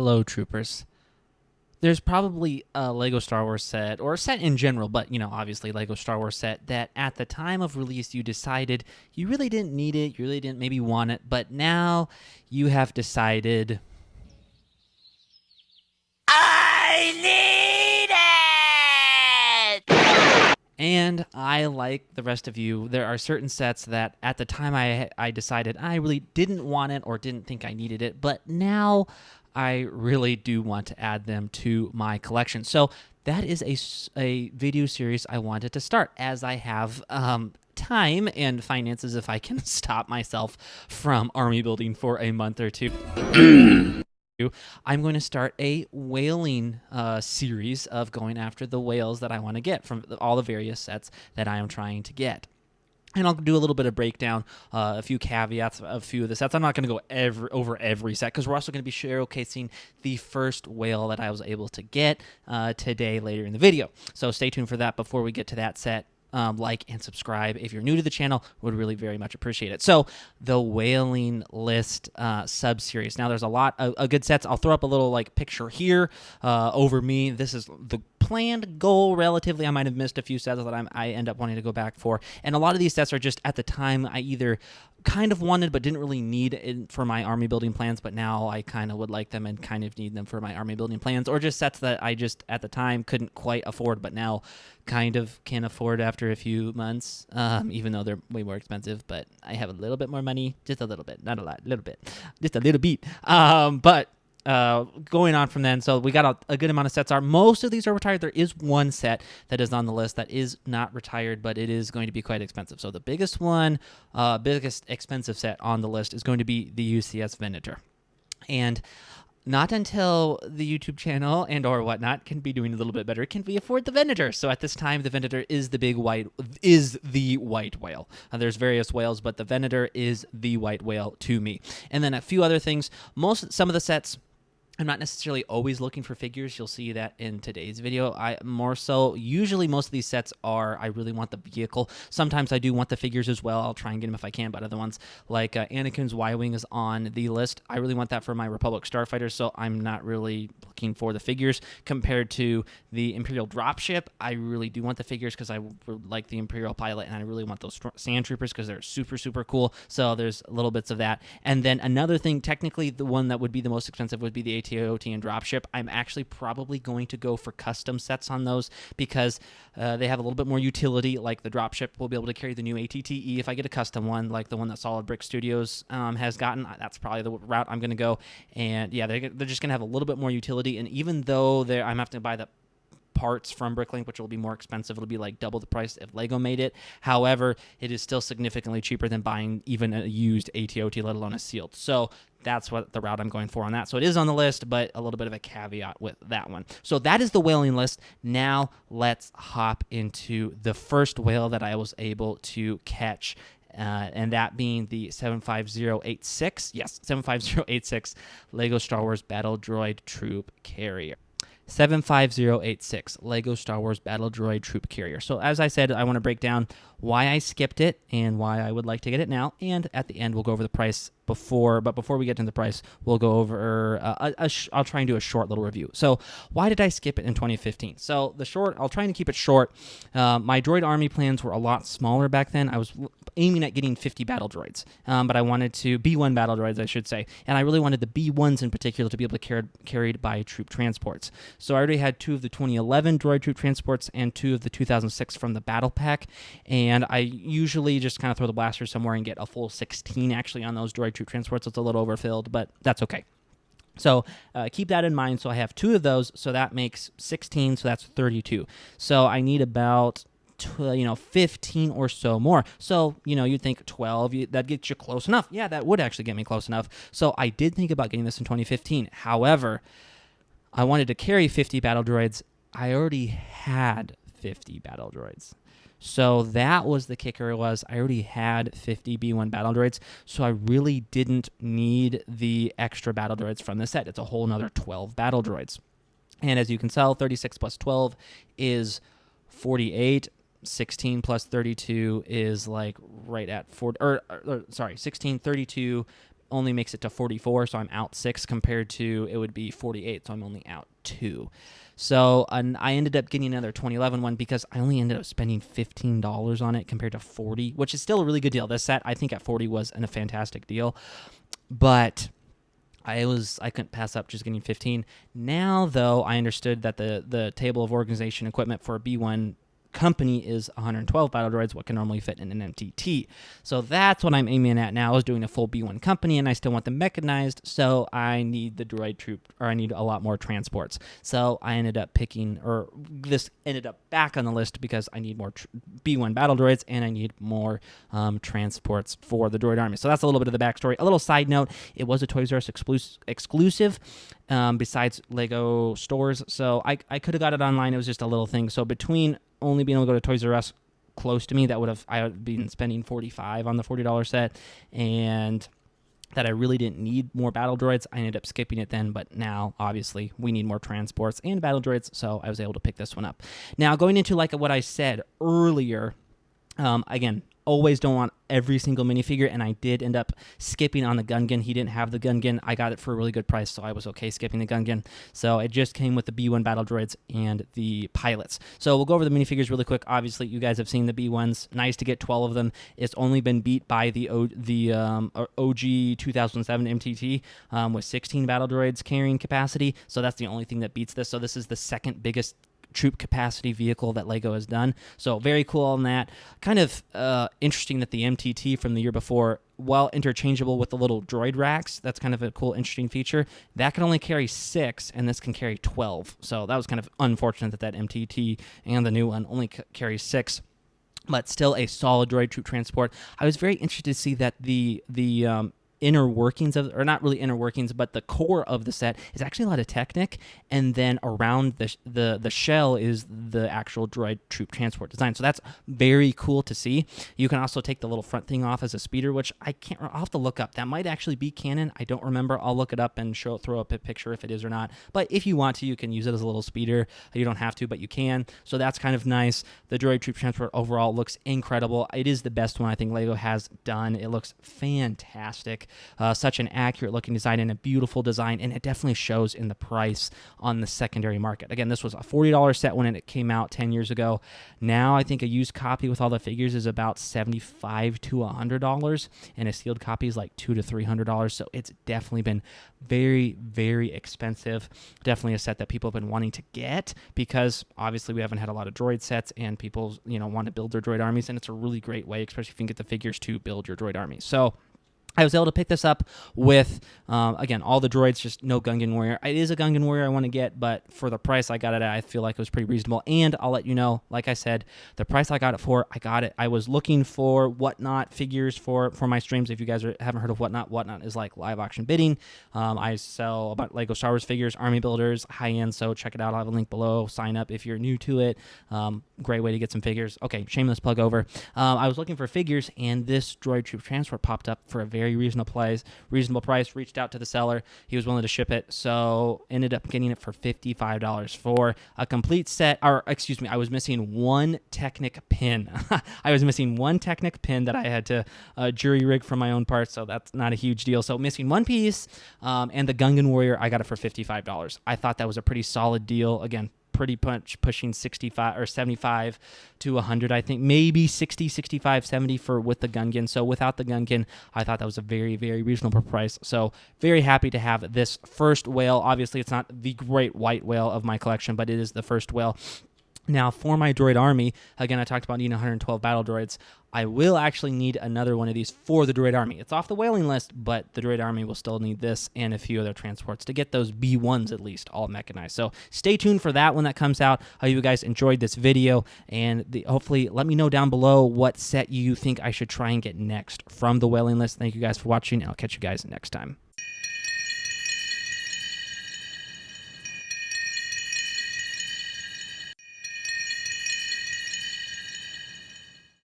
Hello, troopers. There's probably a Lego Star Wars set, or a set in general, but, obviously Lego Star Wars set that at the time of release you decided you really didn't need it, you really didn't maybe want it, but now you have decided, I need it! And I, like the rest of you, there are certain sets that at the time I decided I really didn't want it or didn't think I needed it, but now I really do want to add them to my collection. So that is a video series I wanted to start, as I have time and finances if I can stop myself from army building for a month or two. I'm going to start a whaling series of going after the whales that I want to get from all the various sets that I am trying to get. And I'll do a little bit of breakdown, a few caveats, a few of the sets. I'm not going to go over every set because we're also going to be showcasing the first whale that I was able to get today later in the video. So stay tuned for that. Before we get to that set, like and subscribe if you're new to the channel. Would really very much appreciate it. So the whaling list sub-series. Now there's a lot of good sets. I'll throw up a little picture here over me. This is the planned goal relatively. I might have missed a few sets that I end up wanting to go back for. And a lot of these sets are just at the time I either kind of wanted but didn't really need it for my army building plans, but now I kind of would like them and kind of need them for my army building plans, or just sets that I just at the time couldn't quite afford but now kind of can afford after a few months, even though they're way more expensive. But I have a little bit more money, just a little bit, not a lot, a little bit, just a little bit. But going on from then, so we got a good amount of sets. Most of these are retired. There is one set that is on the list that is not retired, but it is going to be quite expensive. So the biggest expensive set on the list is going to be the UCS Venator. And not until the YouTube channel and or whatnot can be doing a little bit better can we afford the Venator. So at this time, the Venator is the white whale. There's various whales, but the Venator is the white whale to me. And then a few other things. Some of the sets, I'm not necessarily always looking for figures. You'll see that in today's video. Usually most of these sets I really want the vehicle. Sometimes I do want the figures as well. I'll try and get them if I can, but other ones like Anakin's Y-Wing is on the list. I really want that for my Republic Starfighter, so I'm not really looking for the figures. Compared to the Imperial Dropship, I really do want the figures because I like the Imperial Pilot, and I really want those Sand Troopers because they're super, super cool. So there's little bits of that. And then another thing, technically the one that would be the most expensive would be the AT-OT and Dropship. I'm actually probably going to go for custom sets on those because they have a little bit more utility. Like the Dropship will be able to carry the new ATTE if I get a custom one, like the one that Solid Brick Studios has gotten. That's probably the route I'm going to go. And yeah, they're just going to have a little bit more utility. And even though I'm having to buy the parts from Bricklink, which will be more expensive. It'll be like double the price if Lego made it. However, it is still significantly cheaper than buying even a used AT-OT, let alone a sealed. So that's what the route I'm going for on that. So it is on the list, but a little bit of a caveat with that one. So that is the whaling list. Now let's hop into the first whale that I was able to catch. And that being the 75086. Yes, 75086 Lego Star Wars Battle Droid Troop Carrier. 75086 Lego Star Wars Battle Droid Troop Carrier. So as I said, I want to break down why I skipped it and why I would like to get it now. And at the end, we'll go over the price before we get into the price, we'll go over, I'll try and do a short little review. So why did I skip it in 2015? So I'll try and keep it short. My droid army plans were a lot smaller back then. I was aiming at getting 50 battle droids, but I wanted to, B1 battle droids, I should say. And I really wanted the B1s in particular to be able to carried by troop transports. So I already had 2 of the 2011 droid troop transports and 2 of the 2006 from the battle pack. And I usually just kind of throw the blaster somewhere and get a full 16 actually on those droid troop transports. It's a little overfilled, but that's okay. So keep that in mind. So I have 2 of those, so that makes 16, so that's 32. So I need about 15 or so more. So, you'd think 12, that gets you close enough. Yeah, that would actually get me close enough. So I did think about getting this in 2015. However, I wanted to carry 50 battle droids. I already had 50 battle droids. So that was the kicker, I already had 50 B1 battle droids, so I really didn't need the extra battle droids from the set. It's a whole nother 12 battle droids. And as you can tell, 36 plus 12 is 48. 16 plus 32 is like right at 40, 16, 32 only makes it to 44, so I'm out 6 compared to it would be 48, so I'm only out 2. So I ended up getting another 2011 one because I only ended up spending $15 on it compared to 40, which is still a really good deal. This set, I think at 40 was a fantastic deal, but I couldn't pass up just getting 15. Now, though, I understood that the table of organization equipment for a B1 company is 112 battle droids, what can normally fit in an MTT. So that's what I'm aiming at now, is doing a full B1 company, and I still want them mechanized, so I need the droid troop, or I need a lot more transports. So I ended up picking, or this ended up back on the list because I need more B1 battle droids, and I need more transports for the droid army. So that's a little bit of the backstory. A little side note, it was a Toys R Us exclusive, besides Lego stores, so I could have got it online. It was just a little thing. So between only being able to go to Toys R Us close to me, I would have been spending $45 on the $40 set, and that I really didn't need more battle droids. I ended up skipping it then, but now obviously we need more transports and battle droids, so I was able to pick this one up. Now, going into like what I said earlier, again, always don't want every single minifigure, and I did end up skipping on the Gungan. He didn't have the Gungan. I got it for a really good price, so I was okay skipping the Gungan. So it just came with the B1 battle droids and the pilots. So we'll go over the minifigures really quick. Obviously, you guys have seen the B1s. Nice to get 12 of them. It's only been beat by the OG 2007 MTT with 16 battle droids carrying capacity. So that's the only thing that beats this. So this is the second biggest troop capacity vehicle that Lego has done. So very cool on that. Kind of interesting that the MTT from the year before, while interchangeable with the little droid racks, that's kind of a cool, interesting feature. That can only carry 6, and this can carry 12. So that was kind of unfortunate that MTT and the new one only carries 6. But still a solid droid troop transport. I was very interested to see that the inner workings of, or not really inner workings, but the core of the set is actually a lot of Technic, and then around the shell is the actual droid troop transport design. So that's very cool to see. You can also take the little front thing off as a speeder, which I'll have to look up. That might actually be canon. I don't remember. I'll look it up and throw up a picture if it is or not. But if you want to, you can use it as a little speeder. You don't have to, but you can. So that's kind of nice. The droid troop transport overall looks incredible. It is the best one I think Lego has done. It looks fantastic. Such an accurate looking design and a beautiful design, and it definitely shows in the price on the secondary market. Again, this was a $40 set when it came out 10 years ago. Now I think a used copy with all the figures is about $75 to $100, and a sealed copy is like $200 to $300. So it's definitely been very, very expensive. Definitely a set that people have been wanting to get, because obviously we haven't had a lot of droid sets, and people want to build their droid armies, and it's a really great way, especially if you can get the figures to build your droid armies. So I was able to pick this up with, again, all the droids, just no Gungan Warrior. It is a Gungan Warrior I want to get, but for the price I got it at, I feel like it was pretty reasonable. And I'll let you know, like I said, the price I got it for, I got it. I was looking for Whatnot figures for my streams. If you guys haven't heard of Whatnot, Whatnot is like live auction bidding. I sell about Lego Star Wars figures, army builders, high-end, so check it out. I'll have a link below. Sign up if you're new to it. Great way to get some figures. Okay, shameless plug over. I was looking for figures, and this droid troop transport popped up for a very reasonable price. Reached out to the seller. He was willing to ship it, so ended up getting it for $55 for a complete set. Or excuse me, I was missing one Technic pin. I was missing one Technic pin that I had to jury rig from my own parts, so that's not a huge deal. So missing one piece, and the Gungan Warrior, I got it for $55. I thought that was a pretty solid deal. Again, pretty pushing 65 or 75 to 100, I think, maybe 60, 65, 70 for with the Gungan. So without the Gungan, I thought that was a very, very reasonable price. So very happy to have this first whale. Obviously, it's not the great white whale of my collection, but it is the first whale. Now, for my droid army, again, I talked about needing 112 battle droids. I will actually need another one of these for the droid army. It's off the whaling list, but the droid army will still need this and a few other transports to get those B1s at least all mechanized. So stay tuned for that when that comes out. I hope you guys enjoyed this video, and hopefully let me know down below what set you think I should try and get next from the whaling list. Thank you guys for watching, and I'll catch you guys next time.